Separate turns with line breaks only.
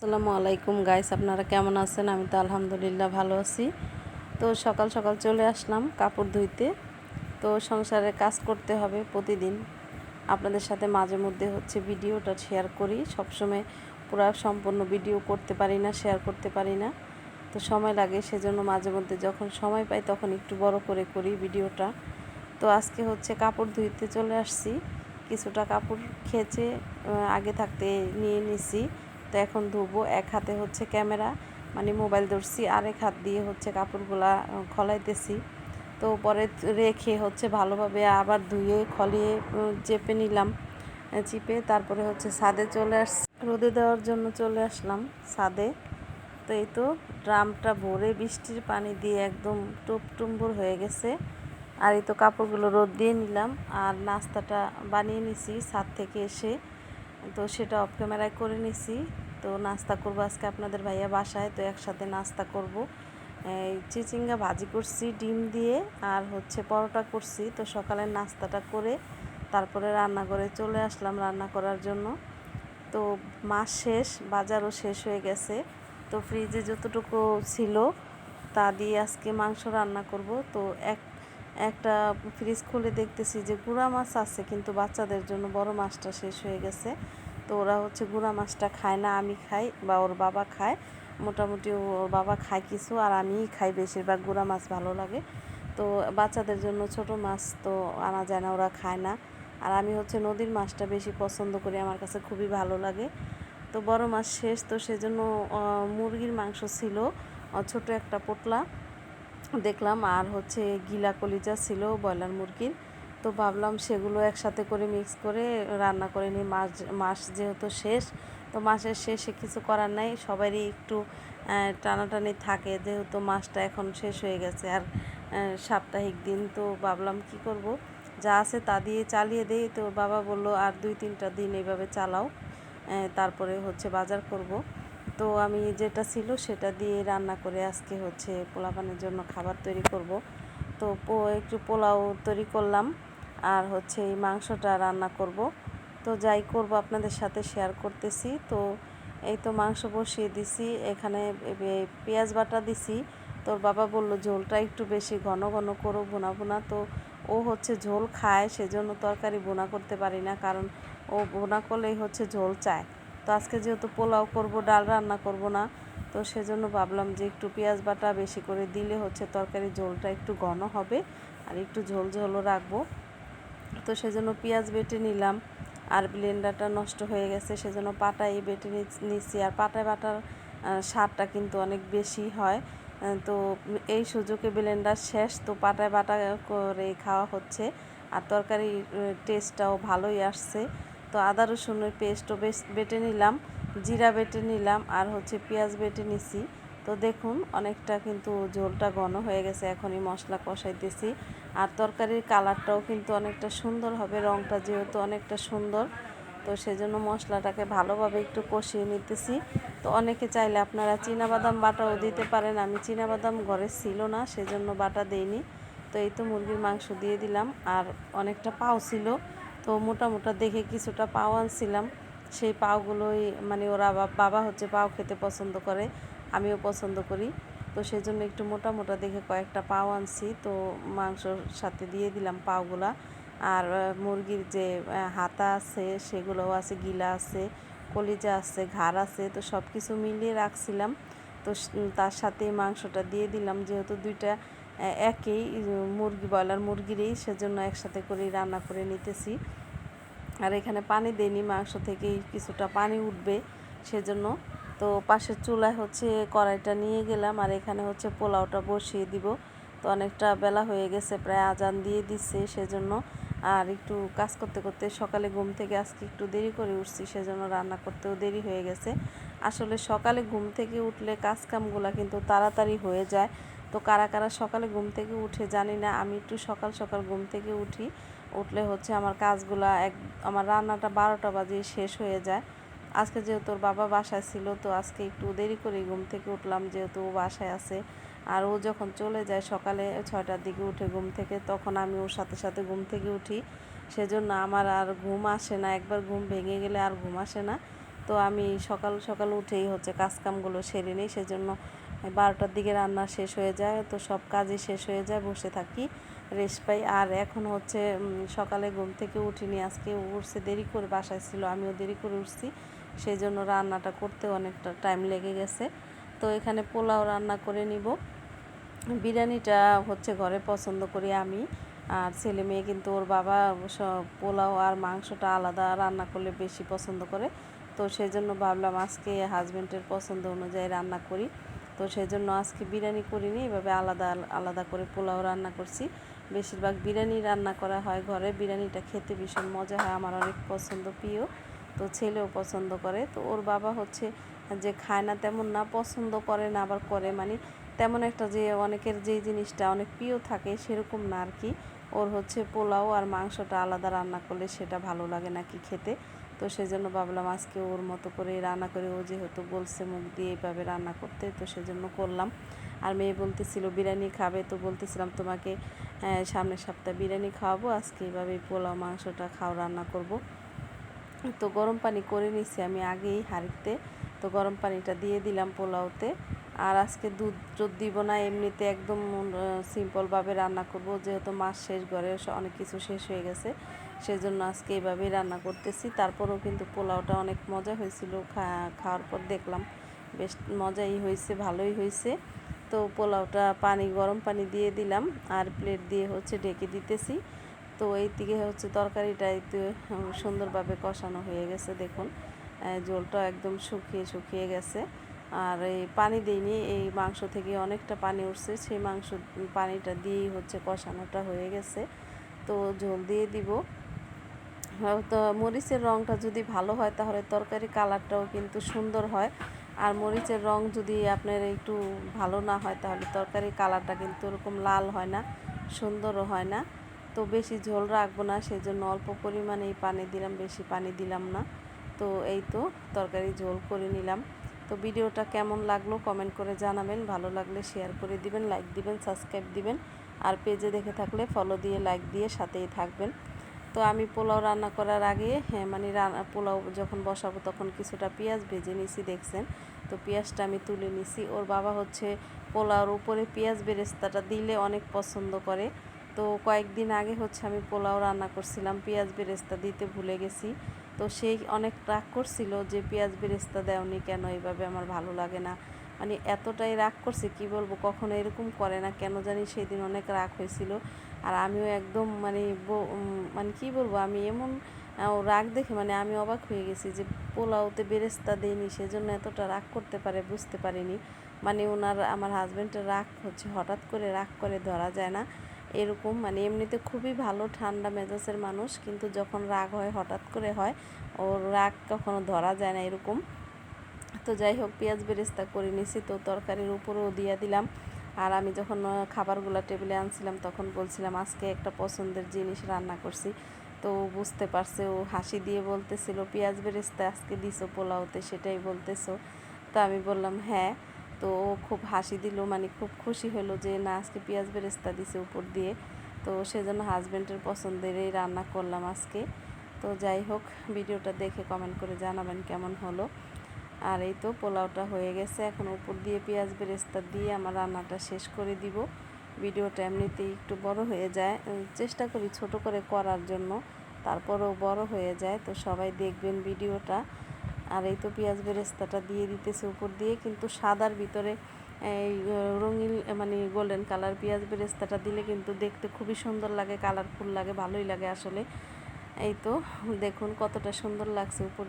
আসসালামু আলাইকুম গাইস, আপনারা কেমন আছেন? আমি তো আলহামদুলিল্লাহ ভালো আছি। তো সকাল সকাল চলে আসলাম কাপড় ধুইতে। তো সংসারের কাজ করতে হবে প্রতিদিন। আপনাদের সাথে মাঝে মধ্যে ভিডিওটা শেয়ার করি। সবসময় পুরো সম্পূর্ণ ভিডিও করতে পারি না, শেয়ার করতে পারি না। তো সময় লাগে, সেজন্য মাঝে মধ্যে যখন সময় পাই তখন একটু বড় করে করি ভিডিওটা। তো আজকে কাপড় ধুইতে চলে আসছি। কিছুটা কাপড় খেঁচে আগে থাকতে নিয়ে নিছি। তো এখন ধুবো। এক হাতে ক্যামেরা মানে মোবাইল ধরছি, আরেক হাত দিয়ে কাপড়গুলা খলাইতেছি। তো পরে রেখে ভালোভাবে আবার ধুয়ে খলিয়ে চেপে নিলাম। চিপে তারপরে ছাদে চলে আসছি, রোদে দেওয়ার জন্য চলে আসলাম ছাদে। তো এই তো ড্রামটা ভরে বৃষ্টির পানি দিয়ে একদম টুপটুম্বুর হয়ে গেছে। আর এই তো কাপড়গুলো রোদ দিয়ে নিলাম। আর নাস্তাটা বানিয়ে নিছি ছাদ থেকে এসে। তো সেটা অফ ক্যামেরায় করে নিছি। তো নাস্তা করবো আজকে আপনাদের ভাইয়া বাসায়, তো একসাথে নাস্তা করব। এই চিচিঙ্গা ভাজি করছি ডিম দিয়ে, আর পরোটা করছি। তো সকালের নাস্তাটা করে তারপরে রান্নাঘরে চলে আসলাম রান্না করার জন্য। তো মাস শেষ, বাজারও শেষ হয়ে গেছে। তো ফ্রিজে যতটুকু ছিল তা দিয়ে আজকে মাংস রান্না করব। তো একটা ফ্রিজ খুলে দেখতেছি যে গুঁড়া মাছ আছে, কিন্তু বাচ্চাদের জন্য বড় মাছটা শেষ হয়ে গেছে। তো ওরা গুঁড়া মাছটা খায় না, আমি খাই বা ওর বাবা খায়। মোটামুটি ওর বাবা খায় কিছু, আর আমিই খাই বেশিরভাগ। গুঁড়া মাছ ভালো লাগে। তো বাচ্চাদের জন্য ছোট মাছ তো আনা যায় না, ওরা খায় না। আর আমি নদীর মাছটা বেশি পছন্দ করি, আমার কাছে খুবই ভালো লাগে। তো বড় মাছ শেষ, তো সেজন্য মুরগির মাংস ছিল, ছোট একটা পোটলা দেখলাম। আর গিলা কলিজা ছিল ব্রয়লার মুরগির। তো ভাবলাম সেগুলো একসাথে করে মিক্স করে রান্না করে নিই। মাছ যেহেতু শেষ, তো মাসের শেষে কিছু করার নাই, সবারই একটু টানাটানি থাকে, যেহেতু মাছটা এখন শেষ হয়ে গেছে। আর সাপ্তাহিক দিন, তো ভাবলাম কি করব, যা আছে তা দিয়ে চালিয়ে দেই। তো বাবা বলল আর 2-3টা দিন এইভাবে চালাও, তারপরে বাজার করব। তো আমি যেটা ছিল সেটা দিয়ে রান্না করে আজকে পোলাপানের জন্য খাবার তৈরি করব। তো একটু পোলাও তৈরি করলাম, আর এই মাংসটা রান্না করব। তো যাই করব আপনাদের সাথে শেয়ার করতেছি। তো এই তো মাংস বসিয়ে দিছি, এখানে পেঁয়াজ বাটা দিছি। তোর বাবা বলল ঝোলটা একটু বেশি ঘন ঘন করো, ভুনা ভুনা। তো ও ঝোল খায়, সেজন্য তরকারি ভুনা করতে পারি না, কারণ ও ভুনা করলেই ঝোল চায়। তো আজকে যেহেতু পোলাও করব, ডাল রান্না করব না, তো সেজন্য ভাবলাম যে একটু পেঁয়াজ বাটা বেশি করে দিলে তরকারি ঝোলটা একটু ঘন হবে, আর একটু ঝোল ঝোলও রাখবো। তো সেজন্য পেঁয়াজ বেটে নিলাম। আর ব্লেন্ডারটা নষ্ট হয়ে গেছে, সেজন্য পাটায় বেটে নিচ্ছি। আর পাটায় বাটার স্বাদটা কিন্তু অনেক বেশি হয়। তো এই সুযোগে ব্লেন্ডার শেষ, তো পাটায় বাটা করে খাওয়া হচ্ছে। আর তরকারির টেস্টটাও ভালোই আসছে। তো আদা রসুনের পেস্টও বেটে নিলাম, জিরা বেটে নিলাম, আর পেঁয়াজ বেটে নিছি। তো দেখুন অনেকটা কিন্তু ঝোলটা ঘন হয়ে গেছে। এখনই মশলা কষাইতেছি। আর তরকারির কালারটাও কিন্তু অনেকটা সুন্দর হবে, রঙটা যেহেতু অনেকটা সুন্দর। তো সেজন্য মশলাটাকে ভালোভাবে একটু কষিয়ে নিতেছি। তো অনেকে চাইলে আপনারা চীনাবাদাম বাটাও দিতে পারেন, আমি চীনাবাদাম ঘরে ছিল না, সেজন্য বাটা দেইনি। তো এই তো মুরগির মাংস দিয়ে দিলাম। আর অনেকটা পাও ছিল, তো মোটা মোটা দেখে কিছুটা পাও আনছিলাম। সেই পাওগুলোই মানে ওরা বাবা পাও খেতে পছন্দ করে, আমিও পছন্দ করি। তো সেই জন্য একটু মোটা মোটা দেখে কয়েকটা পাও আনছি, তো মাংসর সাথে দিয়ে দিলাম পাওগুলা। আর মুরগির যে হাতা আছে সেগুলোও আছে, গিলা আছে, কলিজা আছে, ঘাড় আছে, তো সব কিছু মিলিয়ে রাখছিলাম। তো তার সাথে মাংসটা দিয়ে দিলাম, যেহেতু দুইটা একই মুরগি, ব্রয়লার মুরগিরই, সেজন্য একসাথে করেই রান্না করে নিতেছি। আর এখানে পানি দেইনি, মাংস থেকেই কিছুটা পানি উঠবে সেজন্য। তো পাশের চুলায় কড়াইটা নিয়ে গেলাম, আর এখানে পোলাওটা বসিয়ে দিব। তো অনেকটা বেলা হয়ে গেছে, প্রায় আজান দিয়ে দিচ্ছে, সেজন্য। আর একটু কাজ করতে করতে সকালে ঘুম থেকে আজকে একটু দেরি করে উঠছি, সেজন্য রান্না করতেও দেরি হয়ে গেছে। আসলে সকালে ঘুম থেকে উঠলে কাজকামগুলো কিন্তু তাড়াতাড়ি হয়ে যায়। তো কারা কারা সকালে ঘুম থেকে উঠে জানি না, আমি একটু সকাল সকাল ঘুম থেকে উঠলে আমার কাজগুলা আমার রান্নাটা 12টা বাজে শেষ হয়ে যায়। আজকে যেহেতু ওর বাবা বাসায় ছিল, তো আজকে একটু দেরি করে ঘুম থেকে উঠলাম, যেহেতু ও বাসায় আছে। আর ও যখন চলে যায় সকালে 6টার দিকে উঠে ঘুম থেকে, তখন আমি ওর সাথে সাথে ঘুম থেকে উঠি। সেজন্য আমার আর ঘুম আসে না, একবার ঘুম ভেঙে গেলে আর ঘুম আসে না। তো আমি সকাল সকাল উঠেই হচ্ছে কাজকামগুলো সেরে নিই, সেজন্য 12টার দিকে রান্না শেষ হয়ে যায়, তো সব কাজই শেষ হয়ে যায়, বসে থাকি, রেস্ট পাই। আর এখন হচ্ছে সকালে ঘুম থেকে উঠিনি, আজকে উঠছে দেরি করে, বাসায় ছিল, আমিও দেরি করে উঠছি, সেই জন্য রান্নাটা করতে অনেকটা টাইম লেগে গেছে। তো এখানে পোলাও রান্না করে নিব। বিরিয়ানিটা হচ্ছে ঘরে পছন্দ করি আমি, আর ছেলে মেয়ে কিন্তু ওর বাবা পোলাও আর মাংসটা আলাদা রান্না করলে বেশি পছন্দ করে। তো সেই জন্য ভাবলাম আজকে হাজব্যান্ডের পছন্দ অনুযায়ী রান্না করি। তো সেই জন্য আজকে বিরিয়ানি করিনি, এভাবে আলাদা আলাদা করে পোলাও রান্না করছি। বেশিরভাগ বিরিয়ানি রান্না করা হয় ঘরে, বিরিয়ানিটা খেতে ভীষণ মজা হয়, আমার অনেক পছন্দ, প্রিয়। তো ছেলেও পছন্দ করে। তো ওর বাবা হচ্ছে যে খায় না তেমন না, পছন্দ করে না আবার করে, মানে তেমন একটা যে অনেকের যেই জিনিসটা অনেক প্রিয় থাকে সেরকম না আর কি। ওর হচ্ছে পোলাও আর মাংসটা আলাদা রান্না করলে সেটা ভালো লাগে নাকি খেতে। তো সেজন্য ভাবলাম আজকে ওর মতো করে রান্না করে, ও যেহেতু বলছে মুখ দিয়ে এইভাবে রান্না করতে, তো সেজন্য করলাম। আর মেয়ে বলতেছিল বিরিয়ানি খাবে, তো বলতেছিলাম তোমাকে সামনের সপ্তাহে বিরিয়ানি খাওয়াবো, আজকে এইভাবে পোলাও মাংসটা রান্না করব। তো গরম পানি করে নিছি আমি আগেই হাঁড়িতে, তো গরম পানিটা দিয়ে দিলাম পোলাওতে। আর আজকে দুধ দিব না, এমনিতে একদম সিম্পলভাবে রান্না করব, যেহেতু মাস শেষ, ঘরে অনেক কিছু শেষ হয়ে গেছে, সেজন্য আজকে এইভাবেই রান্না করতেছি। তারপরেও কিন্তু পোলাওটা অনেক মজা হয়েছিল, খাওয়ার পর দেখলাম বেশ মজাই হয়েছে, ভালোই হয়েছে। তো পোলাওটা গরম পানি দিয়ে দিলাম, আর প্লেট দিয়ে হচ্ছে ঢেকে দিতেছি। তো এই দিকে হচ্ছে তরকারিটা একটু সুন্দরভাবে কষানো হয়ে গেছে, দেখুন ঝোলটা একদম শুকিয়ে শুকিয়ে গেছে। আর এই পানি দিইনি, এই মাংস থেকে অনেকটা পানি উঠছে, সেই পানিটা দিয়েই হচ্ছে কষানোটা হয়ে গেছে। তো ঝোল দিয়ে দিব। তো মরিচের রঙটা যদি ভালো হয় তাহলে তরকারি কালারটাও কিন্তু সুন্দর হয়, আর মরিচের রং যদি আপনার একটু ভালো না হয় তাহলে তরকারির কালারটা কিন্তু ওরকম লাল হয় না, সুন্দরও হয় না। তো বেশি ঝোল রাখবো না, সেই জন্য অল্প পরিমাণেই পানি দিলাম, বেশি পানি দিলাম না। তো এই তো তরকারি ঝোল করে নিলাম। তো ভিডিওটা কেমন লাগলো কমেন্ট করে জানাবেন, ভালো লাগলে শেয়ার করে দিবেন, লাইক দিবেন, সাবস্ক্রাইব দিবেন, আর পেজে দেখে থাকলে ফলো দিয়ে লাইক দিয়ে সাথেই থাকবেন। তো আমি পোলাও রান্না করার আগে মানে পোলাও যখন বসাবো তখন কিছুটা পেঁয়াজ ভেজে নিছি, দেখছেন। তো পেঁয়াজটা আমি তুলে নিছি। ওর বাবা হচ্ছে পোলাওর উপরে পেঁয়াজ বেরেস্তাটা দিলে অনেক পছন্দ করে। তো কয়েকদিন আগে হচ্ছে আমি পোলাও রান্না করছিলাম, পেঁয়াজ বেরেস্তা দিতে ভুলে গেছি। তো সেই অনেক রাগ করছিল যে পেঁয়াজ বেরেস্তা দেওনি কেন, এইভাবে আমার ভালো লাগে না, মানে এতটাই রাগ করছে কি বলবো, কখনো এরকম করে না, কেন জানি সেদিন অনেক রাগ হয়েছিল। আর আমিও একদম মানে কি বলবো, আমি এমন রাগ দেখে মানে আমি অবাক হয়ে গেছি যে পোলাওতে বেরেস্তা দেয়নি, সেজন্য এতটা রাগ করতে পারে বুঝতে পারিনি। মানে আমার হাজব্যান্ডের রাগ হচ্ছে হঠাৎ করে রাগ করে, ধরা যায় না এরকম, মানে এমনিতে খুবই ভালো ঠান্ডা মেজাজের মানুষ, কিন্তু যখন রাগ হয় হঠাৎ করে হয়, ওর রাগ কখনো ধরা যায় না এরকম। তো যাই হোক, পেঁয়াজ বেরেস্তা করে নিছি, তো তরকারির উপরেও দিয়ে দিলাম। আর আমি যখন খাবারগুলো টেবিলে আনছিলাম তখন বলছিলাম আজকে একটা পছন্দের জিনিস রান্না করছি। তো বুঝতে পারছে, ও হাসি দিয়ে বলতেছিল পেঁয়াজ বেরেস্তা আজকে দিছো পোলাওতে, সেটাই বলতেছো। তো আমি বললাম হ্যাঁ। তো ও খুব হাসি দিল, মানে খুব খুশি হলো যে না আজকে পেঁয়াজ বেরেস্তা দিছে উপর দিয়ে। তো সেজন্য হাজব্যান্ডের পছন্দেরই রান্না করলাম আজকে। তো যাই হোক, ভিডিওটা দেখে কমেন্ট করে জানাবেন কেমন হলো। আর এই তো পোলাওটা হয়ে গেছে, এখন উপর দিয়ে পেঁয়াজ বেরেস্তা দিয়ে আমার রান্নাটা শেষ করে দিব। ভিডিওটা এমনিতেই একটু বড় হয়ে যায়, চেষ্টা করি ছোট করে করার জন্য, তারপরেও বড় হয়ে যায়, তো সবাই দেখবেন ভিডিওটা। আর এই তো পেঁয়াজ বেরেস্তাটা দিয়ে দিতেছে উপর দিয়ে, কিন্তু সাদার ভিতরে এই রঙিন মানে গোল্ডেন কালার পেঁয়াজ বেরেস্তাটা দিলে কিন্তু দেখতে খুবই সুন্দর লাগে, কালারফুল লাগে, ভালোই লাগে আসলে। এই তো দেখুন কতটা সুন্দর লাগছে উপর